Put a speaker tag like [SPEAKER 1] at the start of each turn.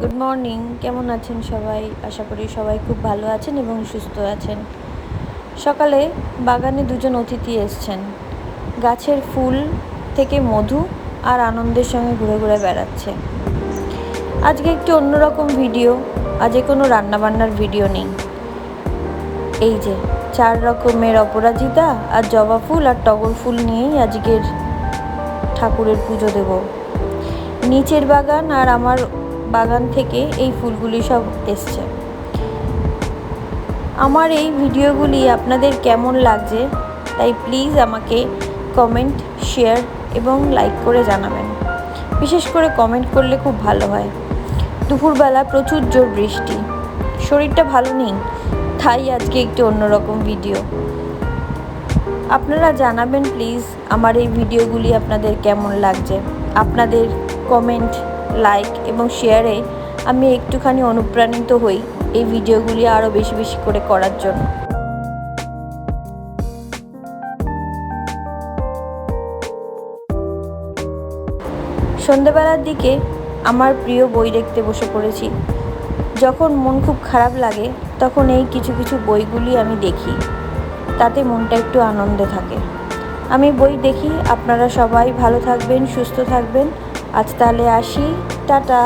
[SPEAKER 1] Good morning. কেমন আছেন সবাই? আশা করি সবাই খুব ভালো আছেন এবং সুস্থ আছেন। সকালে বাগানে দুজন অতিথি এসছেন। গাছের ফুল থেকে মধু আর আনন্দের সঙ্গে ঘুরে ঘুরে বেড়াচ্ছে। আজকে একটু অন্যরকম ভিডিও। আজকে কোনো রান্নাবান্নার ভিডিও নেই। এই যে 4 রকমের অপরাজিতা আর জবা ফুল আর টগর ফুল নিয়েই আজকের ঠাকুরের পুজো দেব। নিচের বাগান আর আমার বাগান থেকে এই ফুলগুলি সব এসছে। আমার এই ভিডিওগুলি আপনাদের কেমন লাগছে তাই প্লিজ আমাকে কমেন্ট, শেয়ার এবং লাইক করে জানাবেন। বিশেষ করে কমেন্ট করলে খুব ভালো হয়। দুপুরবেলা প্রচুর জোর বৃষ্টি, শরীরটা ভালো নেই, তাই আজকে একটু অন্যরকম ভিডিও। আপনারা জানাবেন প্লিজ আমার এই ভিডিওগুলি আপনাদের কেমন লাগছে। আপনাদের কমেন্ট, লাইক এবং শেয়ারে আমি একটুখানি অনুপ্রাণিত হই এই ভিডিওগুলি আরও বেশি বেশি করে করার জন্য। সন্ধ্যেবেলার দিকে আমার প্রিয় বই দেখতে বসে পড়েছি। যখন মন খুব খারাপ লাগে তখন এই কিছু কিছু বইগুলি আমি দেখি, তাতে মনটা একটু আনন্দে থাকে। আমি বই দেখি। আপনারা সবাই ভালো থাকবেন, সুস্থ থাকবেন। আজ তাহলে আসি, টাটা।